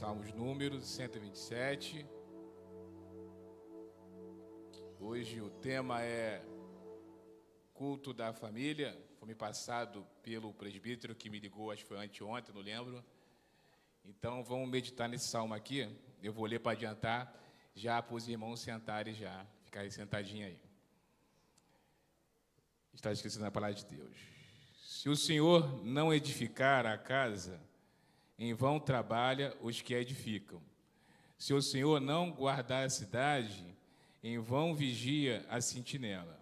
Salmos número 127. Hoje o tema é culto da família. Foi me passado pelo presbítero que me ligou, acho que foi anteontem, não lembro. Então vamos meditar nesse salmo aqui. Eu vou ler para adiantar, já para os irmãos sentarem já, ficarem sentadinhos aí. Está escrito na palavra de Deus. Se o Senhor não edificar a casa, em vão trabalha os que a edificam. Se o Senhor não guardar a cidade, em vão vigia a sentinela.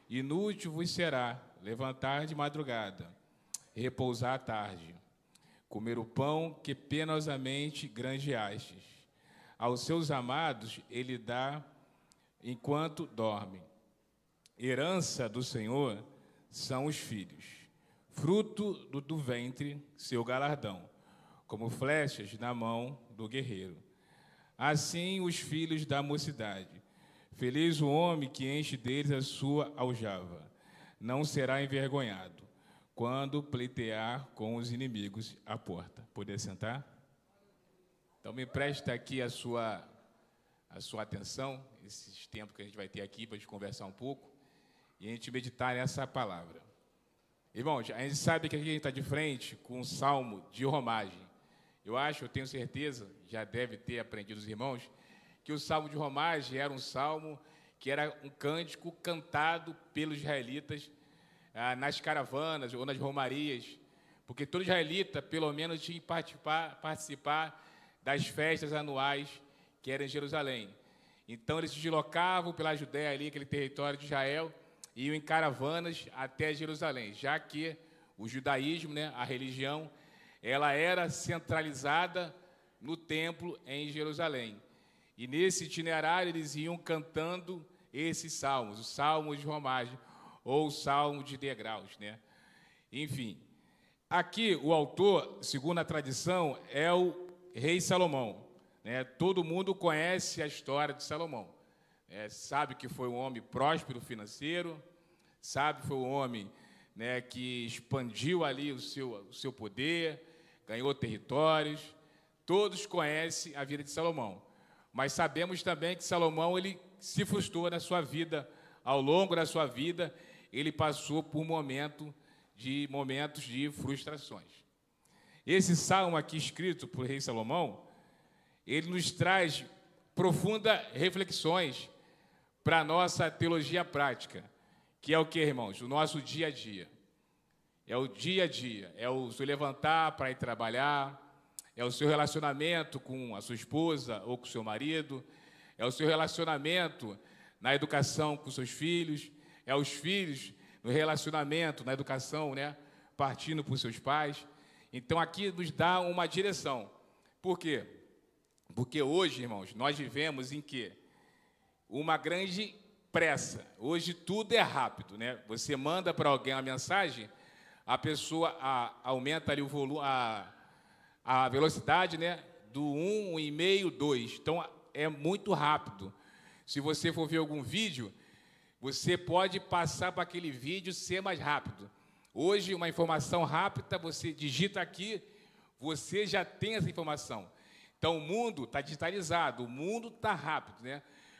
Inútil vos será levantar de madrugada, repousar à tarde, comer o pão que penosamente granjeastes. Aos seus amados ele dá enquanto dormem. Herança do Senhor são os filhos, fruto do ventre, seu galardão, como flechas na mão do guerreiro. Assim os filhos da mocidade. Feliz o homem que enche deles a sua aljava. Não será envergonhado quando pleitear com os inimigos à porta. Poder sentar? Então me presta aqui a sua atenção, esses tempos que a gente vai ter aqui para a gente conversar um pouco e a gente meditar nessa palavra. Irmãos, a gente sabe que aqui a gente está de frente com um salmo de romagem. Eu tenho certeza, já deve ter aprendido os irmãos, que o salmo de romagem era um salmo que era um cântico cantado pelos israelitas nas caravanas ou nas romarias, porque todo israelita, pelo menos, tinha que participar das festas anuais que eram em Jerusalém. Então, eles se deslocavam pela Judéia ali, aquele território de Israel, e iam em caravanas até Jerusalém, já que o judaísmo, a religião, ela era centralizada no templo em Jerusalém. E nesse itinerário eles iam cantando esses salmos, o salmo de romagem ou o salmo de degraus, Enfim, aqui o autor, segundo a tradição, é o rei Salomão, Todo mundo conhece a história de Salomão. Sabe que foi um homem próspero financeiro, sabe que foi um homem que expandiu ali o seu poder, ganhou territórios. Todos conhecem a vida de Salomão. Mas sabemos também que Salomão ele se frustrou na sua vida. Ao longo da sua vida, ele passou por momentos de frustrações. Esse salmo aqui escrito por rei Salomão, ele nos traz profundas reflexões para a nossa teologia prática, que é o que, irmãos? O nosso dia a dia. É o dia a dia, é o seu levantar para ir trabalhar, é o seu relacionamento com a sua esposa ou com o seu marido, é o seu relacionamento na educação com seus filhos, é os filhos no relacionamento, na educação, partindo por seus pais. Então, aqui nos dá uma direção. Por quê? Porque hoje, irmãos, nós vivemos em quê? Uma grande pressa. Hoje tudo é rápido, Você manda para alguém uma mensagem, a pessoa aumenta ali o volume, a velocidade, do 1,5, 2. Então, é muito rápido. Se você for ver algum vídeo, você pode passar para aquele vídeo ser mais rápido. Hoje, uma informação rápida, você digita aqui, você já tem essa informação. Então, o mundo está digitalizado, o mundo está rápido,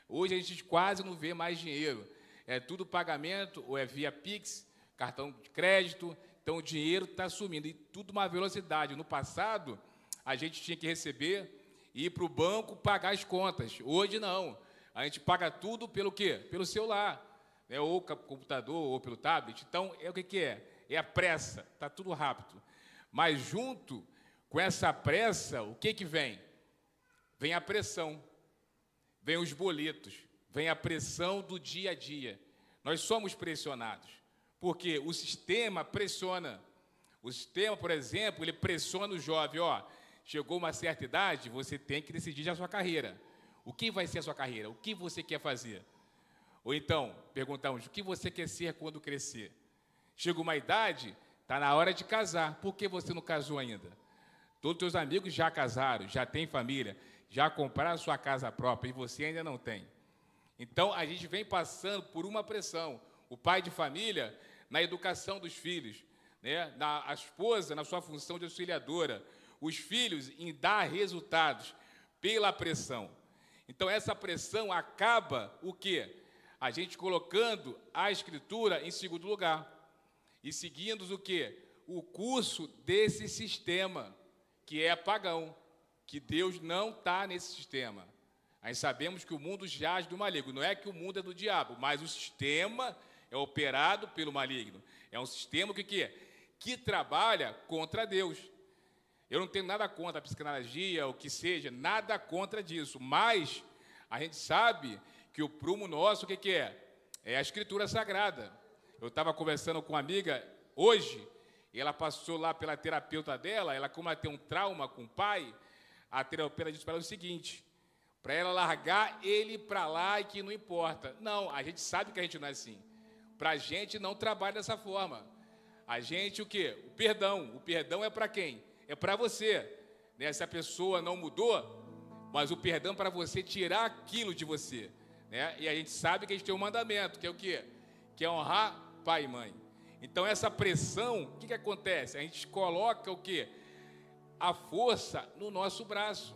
Hoje, a gente quase não vê mais dinheiro. É tudo pagamento, ou é via Pix, cartão de crédito. Então, o dinheiro está sumindo, e tudo uma velocidade. No passado, a gente tinha que receber e ir para o banco pagar as contas. Hoje, não. A gente paga tudo pelo quê? Pelo celular, ou computador, ou pelo tablet. Então, o que é? É a pressa, está tudo rápido. Mas, junto com essa pressa, o que vem? Vem a pressão, vem os boletos, vem a pressão do dia a dia. Nós somos pressionados. Porque o sistema pressiona. O sistema, por exemplo, ele pressiona o jovem. Chegou uma certa idade, você tem que decidir a sua carreira. O que vai ser a sua carreira? O que você quer fazer? Ou então, perguntamos, o que você quer ser quando crescer? Chega uma idade, está na hora de casar. Por que você não casou ainda? Todos os seus amigos já casaram, já têm família, já compraram sua casa própria e você ainda não tem. Então, a gente vem passando por uma pressão. O pai de família, na educação dos filhos, a esposa, na sua função de auxiliadora, os filhos em dar resultados pela pressão. Então, essa pressão acaba o quê? A gente colocando a Escritura em segundo lugar e seguindo o quê? O curso desse sistema, que é pagão, que Deus não está nesse sistema. Aí sabemos que o mundo jaz do maligno. Não é que o mundo é do diabo, mas o sistema é operado pelo maligno. É um sistema que trabalha contra Deus. Eu não tenho nada contra a psicanalogia, o que seja, nada contra disso. Mas a gente sabe que o prumo nosso, o que é? É a Escritura Sagrada. Eu estava conversando com uma amiga hoje, e ela passou lá pela terapeuta dela, como ela tem um trauma com o pai, a terapeuta disse para ela o seguinte, para ela largar ele para lá e que não importa. Não, a gente sabe que a gente não é assim. Para a gente não trabalha dessa forma. A gente o quê? O perdão é para quem? É para você. Né? Se a pessoa não mudou, mas o perdão é para você tirar aquilo de você. Né? E a gente sabe que a gente tem um mandamento, que é o quê? Que é honrar pai e mãe. Então, essa pressão, o que acontece? A gente coloca o quê? A força no nosso braço.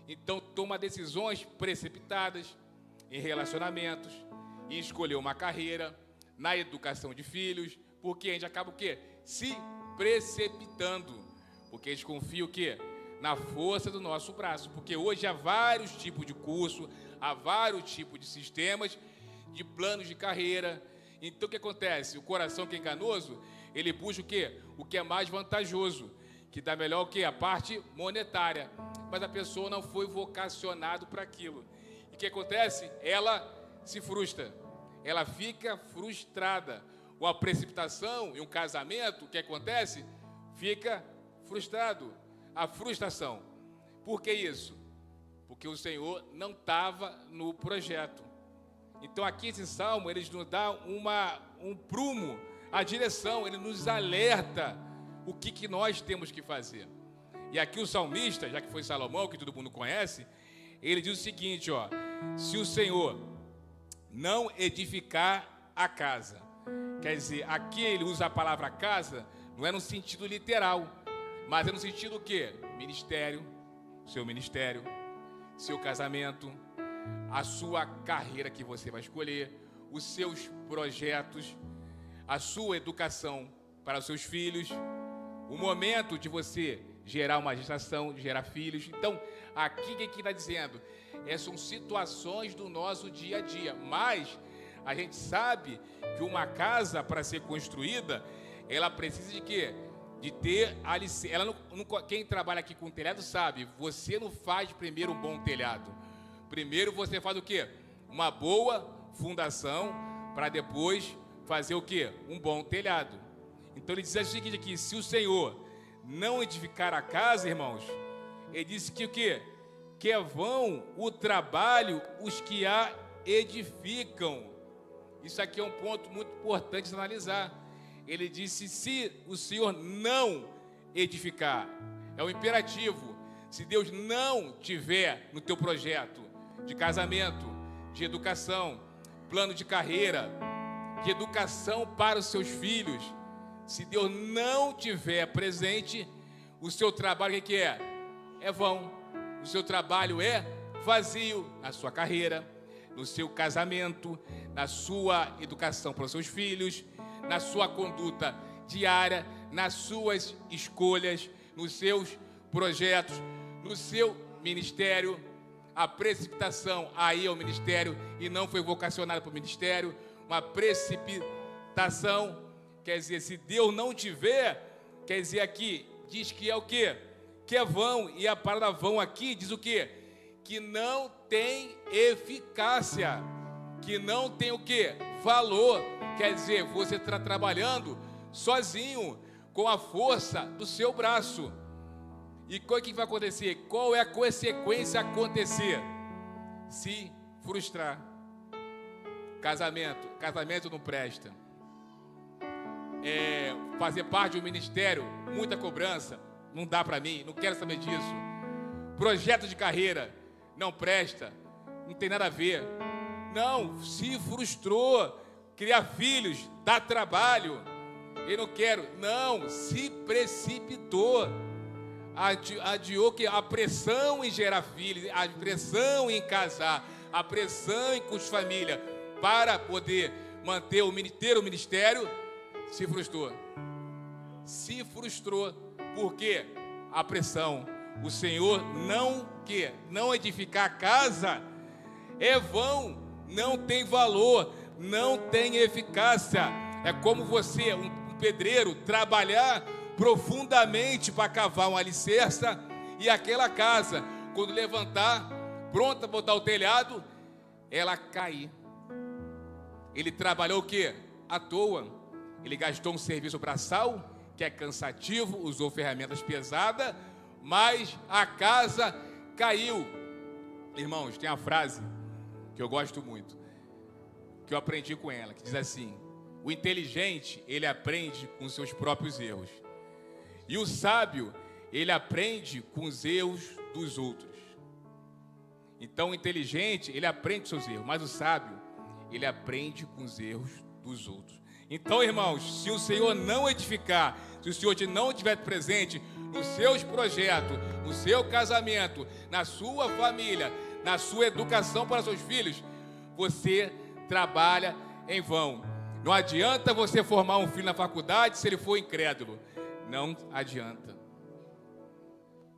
Então, toma decisões precipitadas em relacionamentos, em escolher uma carreira, na educação de filhos, porque a gente acaba o quê? Se precipitando. Porque a gente confia o quê? Na força do nosso braço. Porque hoje há vários tipos de curso, há vários tipos de sistemas, de planos de carreira. Então, o que acontece? O coração que é enganoso, ele busca o quê? O que é mais vantajoso, que dá melhor o quê? A parte monetária. Mas a pessoa não foi vocacionada para aquilo. E o que acontece? Ela se frustra. Ela fica frustrada. Uma precipitação em um casamento, o que acontece? Fica frustrado. A frustração. Por que isso? Porque o Senhor não estava no projeto. Então, aqui esse salmo, ele nos dá um prumo, a direção, ele nos alerta o que nós temos que fazer. E aqui o salmista, já que foi Salomão, que todo mundo conhece, ele diz o seguinte, ó, se o Senhor não edificar a casa, quer dizer, aqui ele usa a palavra casa, não é no sentido literal, mas é no sentido o quê? Ministério, seu casamento, a sua carreira que você vai escolher, os seus projetos, a sua educação para os seus filhos, o momento de você gerar uma gestação, gerar filhos. Então, aqui o que está dizendo? São situações do nosso dia a dia, mas a gente sabe que uma casa, para ser construída, ela precisa de quê? De ter alicerce. Quem trabalha aqui com telhado sabe, você não faz primeiro um bom telhado. Primeiro você faz o quê? Uma boa fundação para depois fazer o quê? Um bom telhado. Então ele diz o seguinte aqui, se o Senhor não edificar a casa, irmãos, ele disse que o quê? Que é vão o trabalho os que a edificam. Isso aqui é um ponto muito importante de analisar. Ele disse, se o Senhor não edificar, é um imperativo. Se Deus não tiver no teu projeto de casamento, de educação, plano de carreira, de educação para os seus filhos, se Deus não tiver presente, o seu trabalho o que é? É vão. O seu trabalho é vazio na sua carreira, no seu casamento, na sua educação para os seus filhos, na sua conduta diária, nas suas escolhas, nos seus projetos, no seu ministério. A precipitação aí é o ministério e não foi vocacionado para o ministério. Uma precipitação, quer dizer, se Deus não tiver, quer dizer aqui, diz que é o quê? Que é vão, e a palavra vão aqui diz o quê? Que não tem eficácia, que não tem o quê? Valor, quer dizer, você está trabalhando sozinho, com a força do seu braço. E o que vai acontecer? Qual é a consequência acontecer? Se frustrar. Casamento não presta. Fazer parte de um ministério, muita cobrança, não dá para mim, não quero saber disso. Projeto de carreira, não presta, não tem nada a ver. Não, se frustrou, criar filhos, dá trabalho, eu não quero. Não, se precipitou. adiou que a pressão em gerar filhos, a pressão em casar, a pressão em construir família, para poder manter ter o ministério, se frustrou. Se frustrou, porque a pressão, o Senhor não edificar a casa é vão, não tem valor, não tem eficácia. É como você, um pedreiro, trabalhar profundamente para cavar um alicerce e aquela casa, quando levantar, pronta para botar o telhado, ela cair. Ele trabalhou o quê? À toa. Ele gastou um serviço braçal, que é cansativo, usou ferramentas pesadas, mas a casa caiu. Irmãos, tem uma frase que eu gosto muito, que eu aprendi com ela, que diz assim: o inteligente, ele aprende com seus próprios erros, e o sábio, ele aprende com os erros dos outros. Então o inteligente, ele aprende com seus erros, mas o sábio, ele aprende com os erros dos outros. Então, irmãos, se o Senhor não edificar, se o Senhor não estiver presente nos seus projetos, no seu casamento, na sua família, na sua educação para seus filhos, você trabalha em vão. Não adianta você formar um filho na faculdade se ele for incrédulo. Não adianta.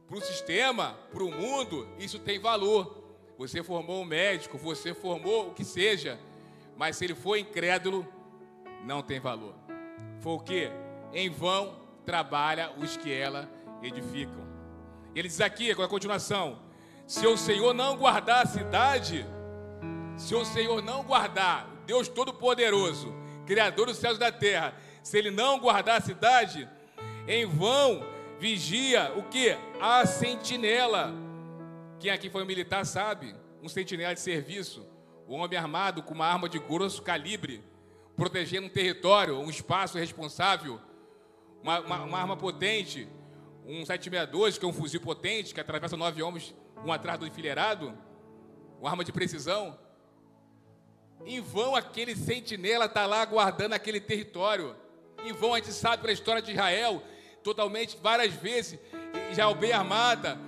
Para o sistema, para o mundo, isso tem valor. Você formou um médico, você formou o que seja, mas se ele for incrédulo, não tem valor. Foi o quê? Em vão trabalha os que ela edificam. Ele diz aqui, com a continuação: se o Senhor não guardar a cidade, se o Senhor não guardar, Deus Todo-Poderoso, Criador dos céus e da terra, se Ele não guardar a cidade, em vão vigia o quê? A sentinela. Quem aqui foi militar sabe, um sentinela de serviço, um homem armado com uma arma de grosso calibre, protegendo um território, um espaço responsável, uma arma potente, um 762, que é um fuzil potente, que atravessa 9 homens, um atrás do enfileirado, uma arma de precisão. Em vão aquele sentinela está lá guardando aquele território. Em vão a gente sabe pela história de Israel, totalmente, várias vezes, Israel bem armada,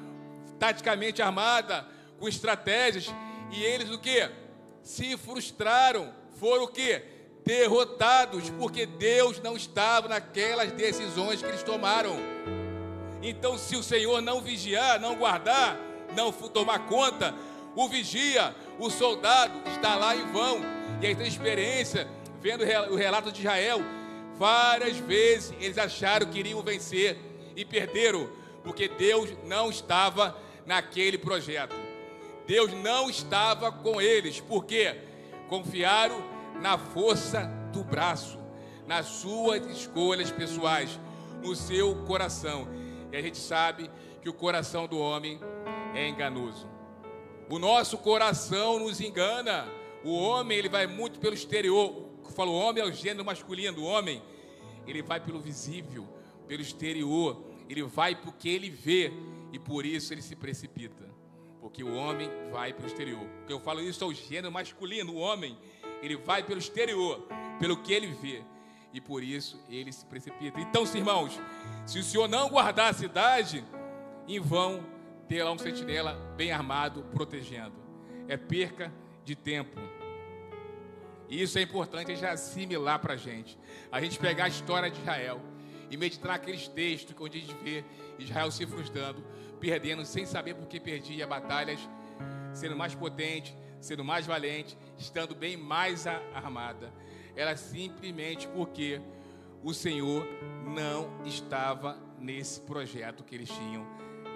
taticamente armada, com estratégias, e eles o quê? Se frustraram, foram o quê? Derrotados, porque Deus não estava naquelas decisões que eles tomaram. Então, se o Senhor não vigiar, não guardar, não tomar conta, o vigia, o soldado está lá em vão. E aí tem experiência, vendo o relato de Israel, várias vezes eles acharam que iriam vencer e perderam, porque Deus não estava naquele projeto. Deus não estava com eles, porque confiaram na força do braço, nas suas escolhas pessoais, no seu coração. E a gente sabe que o coração do homem é enganoso. O nosso coração nos engana. O homem, ele vai muito pelo exterior. Eu falo, o homem é o gênero masculino. O homem, ele vai pelo visível, pelo exterior. Ele vai porque ele vê, e por isso ele se precipita. Porque o homem vai pelo exterior. Porque eu falo isso ao gênero masculino. O homem, ele vai pelo exterior, pelo que ele vê, e por isso ele se precipita. Então, irmãos, se o Senhor não guardar a cidade, em vão ter lá um sentinela bem armado, protegendo. É perca de tempo. E isso é importante já assimilar para a gente pegar a história de Israel e meditar naqueles textos onde a gente vê Israel se frustrando, perdendo, sem saber por que perdia batalhas, sendo mais potente, sendo mais valente, estando bem mais armada. Era simplesmente porque o Senhor não estava nesse projeto que eles tinham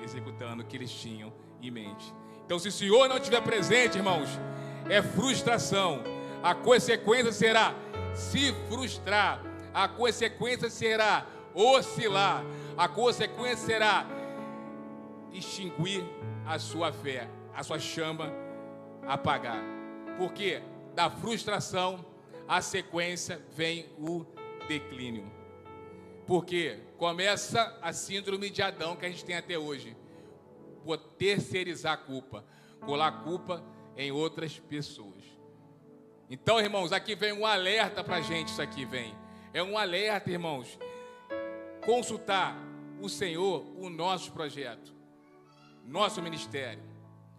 executando, que eles tinham em mente. Então, se o Senhor não estiver presente, irmãos, é frustração. A consequência será se frustrar. A consequência será oscilar. A consequência será extinguir a sua fé, a sua chama apagar. Porque da frustração, a sequência vem o declínio. Porque começa a síndrome de Adão que a gente tem até hoje. Por terceirizar a culpa, colar a culpa em outras pessoas. Então, irmãos, aqui vem um alerta para a gente, isso aqui vem. É um alerta, irmãos. Consultar o Senhor o nosso projeto, nosso ministério,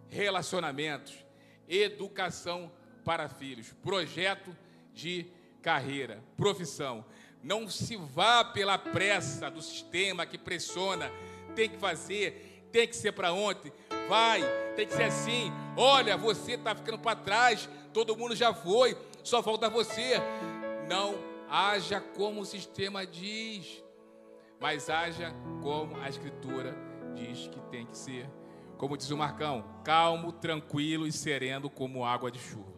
relacionamentos, educação para filhos, projeto de carreira, profissão. Não se vá pela pressa do sistema que pressiona, tem que fazer, tem que ser para ontem, vai, tem que ser assim. Olha, você está ficando para trás, todo mundo já foi, só falta você. Não haja como o sistema diz, mas haja como a Escritura diz que tem que ser. Como diz o Marcão, calmo, tranquilo e sereno como água de chuva.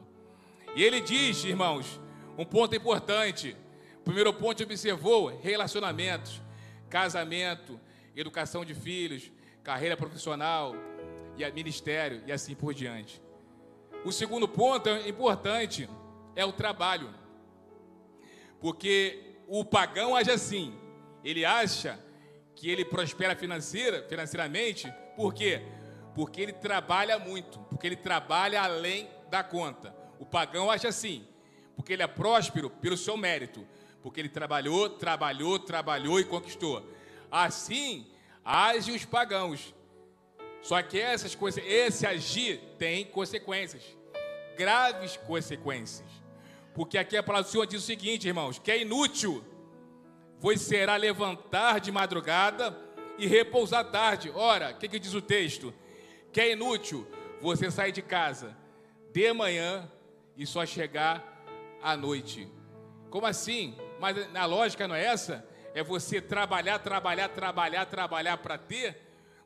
E ele diz, irmãos, um ponto importante. O primeiro ponto observou relacionamentos, casamento, educação de filhos, carreira profissional e ministério e assim por diante. O segundo ponto importante é o trabalho. Porque o pagão age assim. Ele acha que ele prospera financeiramente. Por quê? Porque ele trabalha muito, porque ele trabalha além da conta. O pagão age assim, porque ele é próspero pelo seu mérito, porque ele trabalhou e conquistou. Assim agem os pagãos. Só que essas coisas, esse agir tem consequências, graves consequências. Porque aqui a palavra do Senhor diz o seguinte, irmãos, que é inútil vos será levantar de madrugada e repousar tarde. Ora, o que diz o texto? Que é inútil você sair de casa de manhã e só chegar à noite. Como assim? Mas a lógica não é essa? É você trabalhar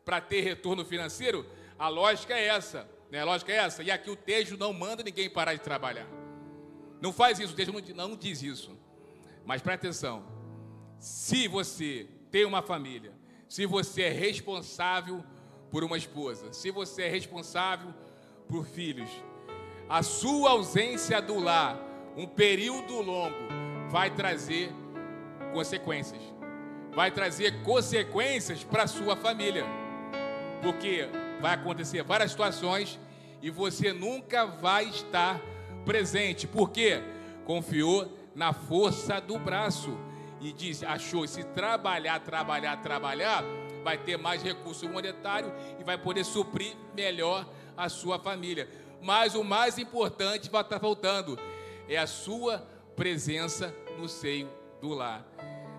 para ter retorno financeiro? A lógica é essa, né? A lógica é essa. E aqui o texto não manda ninguém parar de trabalhar. Não faz isso, o texto não diz isso. Mas presta atenção. Se você tem uma família, se você é responsável por uma esposa, se você é responsável por filhos, a sua ausência do lar, um período longo, vai trazer consequências. Vai trazer consequências para a sua família. Porque vai acontecer várias situações e você nunca vai estar presente. Por quê? Confiou na força do braço e achou, se trabalhar, vai ter mais recurso monetário e vai poder suprir melhor a sua família. Mas o mais importante vai estar faltando, é a sua presença no seio do lar.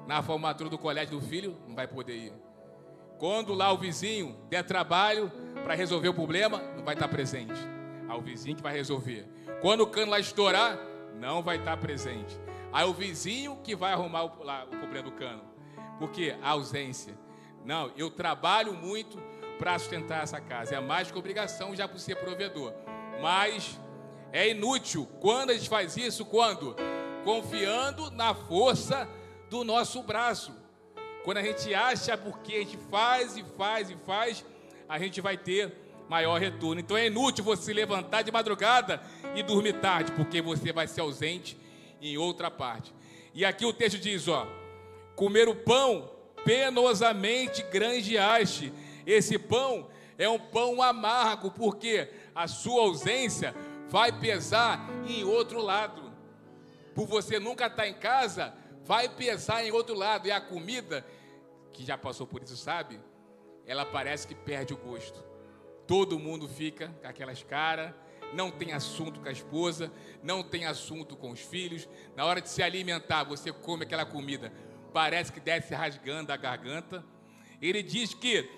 Na formatura do colégio do filho, não vai poder ir. Quando lá o vizinho der trabalho para resolver o problema, não vai estar presente. O vizinho que vai resolver. Quando o cano lá estourar, não vai estar presente. Aí o vizinho que vai arrumar o problema do cano. Porque a ausência. Não, eu trabalho muito para sustentar essa casa. É mais que obrigação já por ser provedor. Mas é inútil. Quando a gente faz isso? Quando? Confiando na força do nosso braço. Quando a gente acha porque a gente faz, a gente vai ter maior retorno. Então é inútil você levantar de madrugada e dormir tarde, porque você vai ser ausente em outra parte. E aqui o texto diz, comer o pão penosamente granjeaste. Esse pão é um pão amargo, porque a sua ausência vai pesar em outro lado. Por você nunca estar em casa, vai pesar em outro lado. E a comida, que já passou por isso sabe, ela parece que perde o gosto. Todo mundo fica com aquelas caras, não tem assunto com a esposa, não tem assunto com os filhos. Na hora de se alimentar, você come aquela comida, parece que desce rasgando a garganta. Ele diz que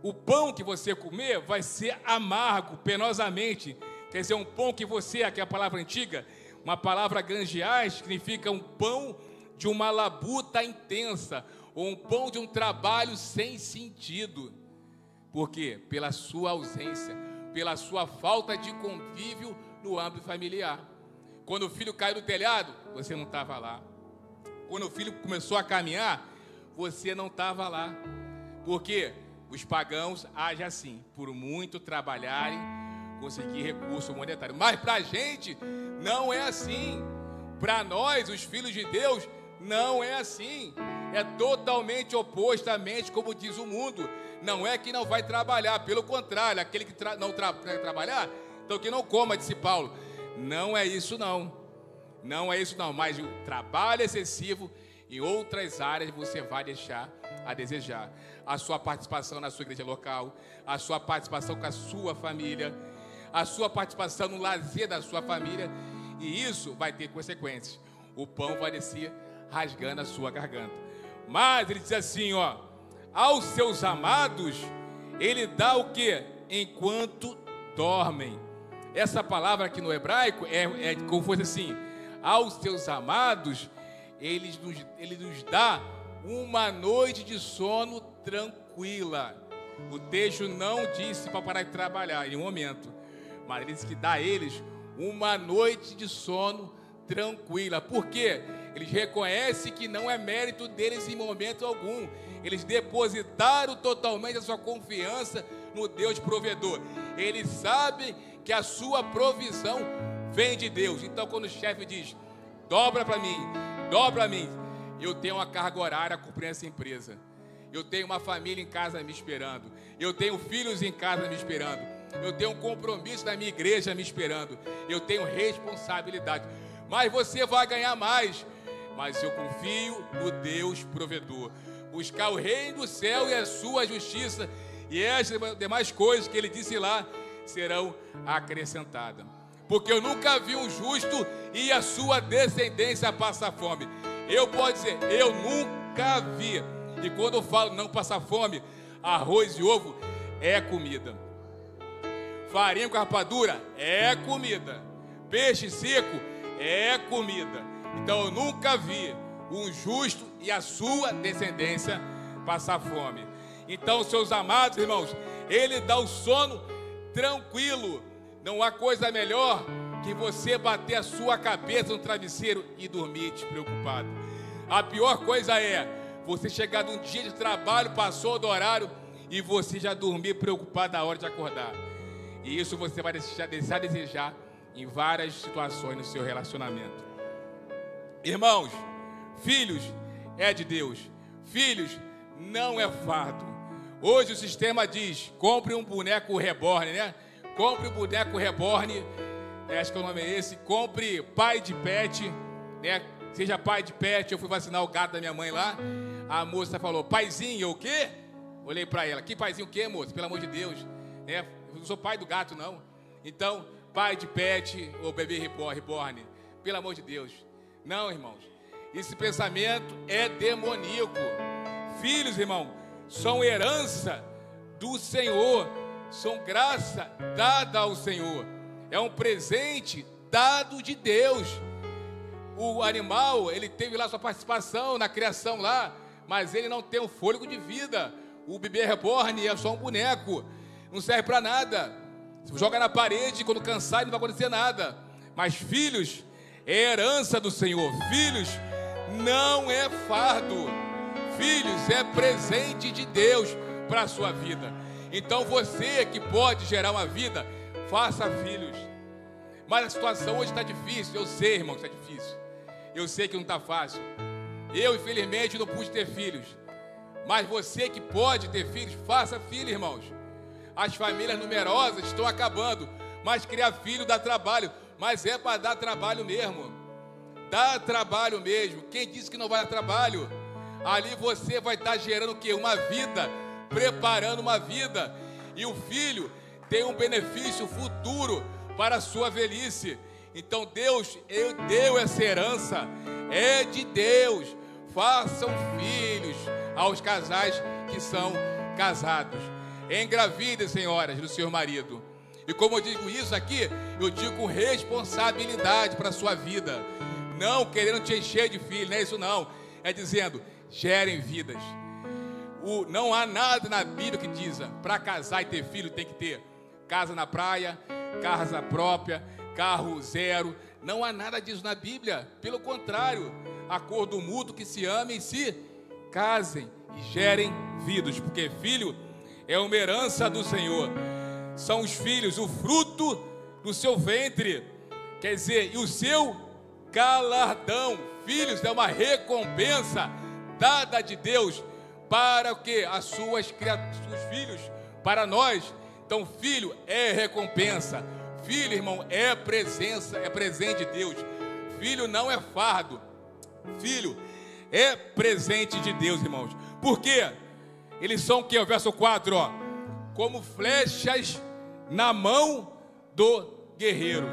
o pão que você comer vai ser amargo, penosamente. Quer dizer, um pão que você, aqui é a palavra antiga, uma palavra granjear, significa um pão de uma labuta intensa, ou um pão de um trabalho sem sentido. Por quê? Pela sua ausência, pela sua falta de convívio no âmbito familiar. Quando o filho caiu do telhado, você não estava lá. Quando o filho começou a caminhar, você não estava lá. Por quê? Os pagãos agem assim, por muito trabalharem, conseguir recurso monetário. Mas para a gente, não é assim. Para nós, os filhos de Deus, não é assim. É totalmente opostamente, como diz o mundo. Não é que não vai trabalhar, pelo contrário, aquele que não quer trabalhar, então que não coma, disse Paulo. Não é isso não. Não é isso não, mas o trabalho excessivo, em outras áreas você vai deixar a desejar. A sua participação na sua igreja local, a sua participação com a sua família, a sua participação no lazer da sua família, e isso vai ter consequências. O pão vai descer rasgando a sua garganta. Mas ele diz assim, ó, aos seus amados, ele dá o quê? Enquanto dormem. Essa palavra aqui no hebraico é como fosse assim, aos seus amados, ele nos dá uma noite de sono tranquila. O texto não disse para parar de trabalhar em um momento, mas ele disse que dá a eles uma noite de sono tranquila. Por quê? Eles reconhecem que não é mérito deles em momento algum. Eles depositaram totalmente a sua confiança no Deus provedor. Eles sabem que a sua provisão vem de Deus. Então, quando o chefe diz, dobra para mim, eu tenho uma carga horária a cumprir essa empresa. Eu tenho uma família em casa me esperando. Eu tenho filhos em casa me esperando. Eu tenho um compromisso na minha igreja me esperando. Eu tenho responsabilidade. Mas você vai ganhar mais. Mas eu confio no Deus provedor. Buscar o reino do céu e a sua justiça, e estas demais coisas que ele disse lá serão acrescentadas. Porque eu nunca vi um justo e a sua descendência passar fome. Eu posso dizer, eu nunca vi. E quando eu falo não passar fome, arroz e ovo é comida. Farinha com rapadura é comida. Peixe seco é comida. Então eu nunca vi um justo e a sua descendência passar fome. Então, seus amados irmãos, ele dá o sono tranquilo. Não há coisa melhor que você bater a sua cabeça no travesseiro e dormir despreocupado. A pior coisa é você chegar num dia de trabalho, passou do horário e você já dormir preocupado na hora de acordar. E isso você vai deixar desejar em várias situações no seu relacionamento. Irmãos, filhos é de Deus. Filhos não é fardo. Hoje o sistema diz, compre um boneco reborn, né? Compre um boneco reborn, acho que o nome é esse. Compre pai de pet, né? Seja pai de pet. Eu fui vacinar o gato da minha mãe lá. A moça falou, paizinho, o quê? Olhei para ela, que paizinho o quê, moça? Pelo amor de Deus, né? Eu não sou pai do gato, não. Então, pai de pet ou bebê reborn, pelo amor de Deus. Não, irmãos, esse pensamento é demoníaco. Filhos, irmão, são herança do Senhor, são graça dada ao Senhor, é um presente dado de Deus. O animal, ele teve lá sua participação na criação lá, mas ele não tem um fôlego de vida. O bebê reborn é só um boneco, não serve para nada. Joga na parede, quando cansar não vai acontecer nada. Mas filhos é herança do Senhor. Filhos não é fardo. Filhos é presente de Deus para a sua vida. Então você que pode gerar uma vida, faça filhos. Mas a situação hoje está difícil. Eu sei, irmão, que está difícil. Eu sei que não está fácil. Eu, infelizmente, não pude ter filhos. Mas você que pode ter filhos, faça filho, irmãos. As famílias numerosas estão acabando. Mas criar filho dá trabalho. Mas é para dar trabalho mesmo. Dá trabalho mesmo. Quem disse que não vai dar trabalho? Ali você vai estar gerando o quê? Uma vida, preparando uma vida. E o filho tem um benefício futuro para a sua velhice. Então Deus deu essa herança, é de Deus. Façam filhos aos casais que são casados. Engravidem, senhoras, do seu marido. E como eu digo isso aqui, eu digo com responsabilidade para a sua vida. Não querendo te encher de filhos, não é isso não. É dizendo, gerem vidas. Não há nada na Bíblia que diz, para casar e ter filho tem que ter casa na praia, casa própria, carro zero. Não há nada disso na Bíblia. Pelo contrário, acordo mútuo, que se amem e se casem e gerem vidas, porque filho é uma herança do Senhor. São os filhos, o fruto do seu ventre, quer dizer, e o seu galardão. Filhos é uma recompensa dada de Deus para o que? As suas criaturas, os filhos, para nós. Então, filho é recompensa. Filho, irmão, é presença, é presente de Deus. Filho não é fardo. Filho é presente de Deus, irmãos. Por quê? Eles são o quê? O verso 4, ó. Como flechas na mão do guerreiro.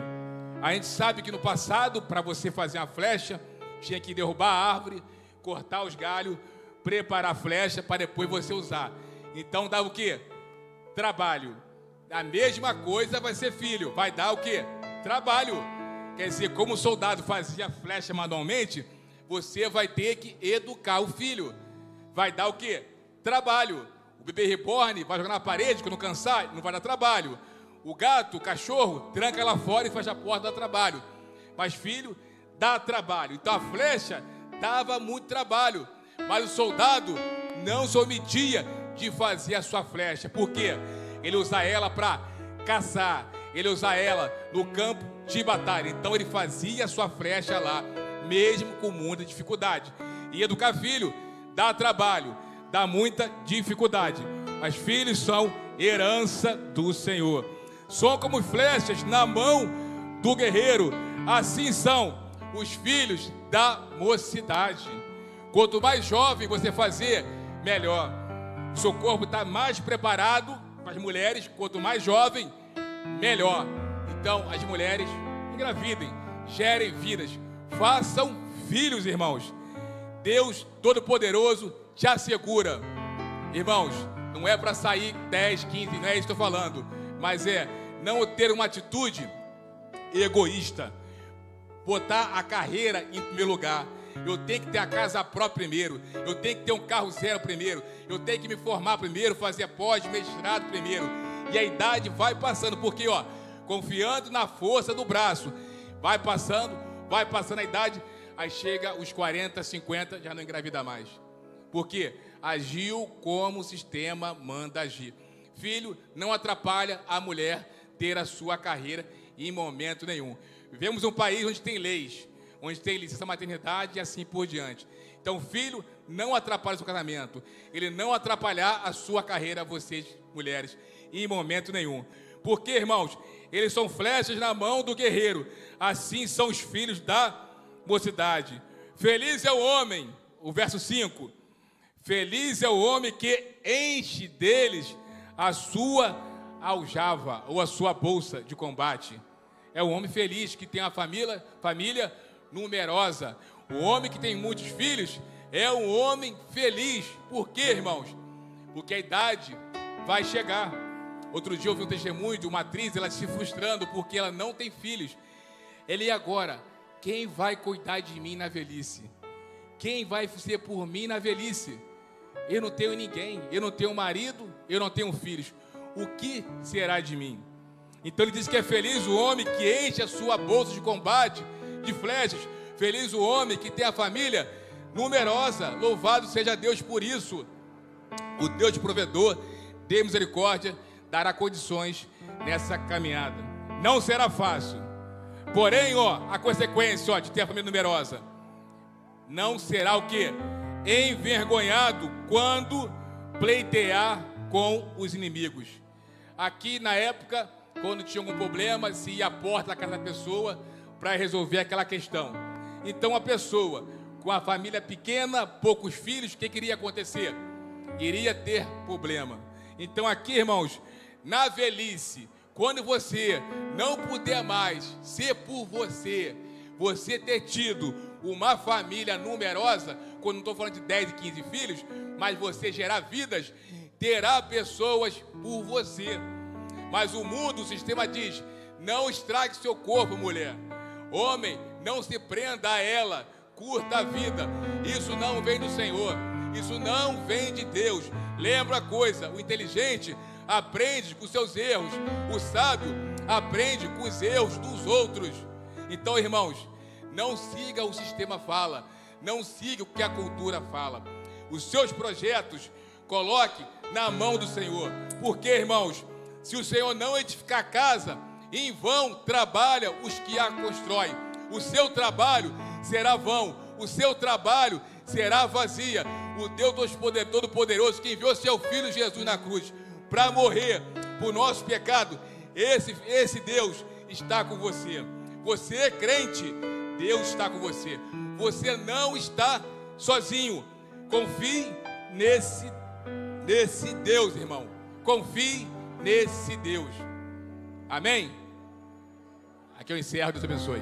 A gente sabe que no passado, para você fazer uma flecha, tinha que derrubar a árvore, cortar os galhos, preparar a flecha para depois você usar. Então dá o quê? Trabalho. A mesma coisa vai ser filho. Vai dar o quê? Trabalho. Quer dizer, como o soldado fazia flecha manualmente, você vai ter que educar o filho. Vai dar o quê? Trabalho. O bebê reborn vai jogar na parede, quando cansar, não vai dar trabalho. O gato, o cachorro, tranca lá fora e fecha a porta, dá trabalho. Mas filho, dá trabalho. Então a flecha dava muito trabalho. Mas o soldado não se omitia de fazer a sua flecha. Por quê? Ele usa ela para caçar. Ele usa ela no campo de batalha. Então ele fazia a sua flecha lá, mesmo com muita dificuldade. E educar filho dá trabalho, dá muita dificuldade. Mas filhos são herança do Senhor. São como flechas na mão do guerreiro. Assim são os filhos da mocidade. Quanto mais jovem você fazer, melhor. O seu corpo está mais preparado para as mulheres. Quanto mais jovem, melhor. Então, as mulheres engravidem, gerem vidas, façam filhos, irmãos. Deus Todo-Poderoso te assegura. Irmãos, não é para sair 10, 15, não é isso que estou falando. Mas é não ter uma atitude egoísta. Botar a carreira em primeiro lugar. Eu tenho que ter a casa própria primeiro. Eu tenho que ter um carro zero primeiro. Eu tenho que me formar primeiro, fazer pós-mestrado primeiro. E a idade vai passando, porque, ó, confiando na força do braço, vai passando a idade, aí chega os 40, 50, já não engravida mais. Porque agiu como o sistema manda agir. Filho não atrapalha a mulher ter a sua carreira em momento nenhum. Vivemos um país onde tem leis, onde tem licença maternidade e assim por diante. Então, filho não atrapalha o seu casamento. Ele não atrapalhar a sua carreira, vocês, mulheres, em momento nenhum. Porque, irmãos, eles são flechas na mão do guerreiro. Assim são os filhos da mocidade. Feliz é o homem, o verso 5. Feliz é o homem que enche deles a sua aljava ou a sua bolsa de combate. É o homem feliz que tem uma família numerosa. O homem que tem muitos filhos é um homem feliz. Por quê, irmãos? Porque a idade vai chegar. Outro dia eu ouvi um testemunho de uma atriz, ela se frustrando porque ela não tem filhos. Ele, e agora? Quem vai cuidar de mim na velhice? Quem vai ser por mim na velhice? Eu não tenho ninguém, eu não tenho marido, eu não tenho filhos. O que será de mim? Então ele diz que é feliz o homem que enche a sua bolsa de combate, de flechas. Feliz o homem que tem a família numerosa. Louvado seja Deus por isso. O Deus provedor, de misericórdia, dará condições nessa caminhada. Não será fácil. Porém, a consequência, de ter a família numerosa. Não será o quê? Envergonhado quando pleitear com os inimigos. Aqui na época, quando tinha algum problema, se ia à porta da casa da pessoa para resolver aquela questão. Então a pessoa com a família pequena, poucos filhos, o que iria acontecer? Iria ter problema. Então aqui, irmãos, na velhice, quando você não puder mais ser por você ter tido uma família numerosa, quando não estou falando de 10 e 15 filhos, mas você gerar vidas, terá pessoas por você. Mas o mundo, o sistema diz, não estrague seu corpo, mulher. Homem, não se prenda a ela, curta a vida. Isso não vem do Senhor, isso não vem de Deus. Lembra a coisa, o inteligente aprende com seus erros, o sábio aprende com os erros dos outros. Então, irmãos, não siga o sistema fala, não siga o que a cultura fala. Os seus projetos, coloque na mão do Senhor. Porque, irmãos, se o Senhor não edificar a casa, em vão trabalha os que a constroem. O seu trabalho será vão, o seu trabalho será vazia. O Deus Todo-Poderoso que enviou seu Filho Jesus na cruz para morrer por nosso pecado, esse Deus está com você. Você é crente, Deus está com você. Você não está sozinho. Confie nesse Deus, irmão. Confie nesse Deus. Amém? Aqui eu encerro, Deus abençoe.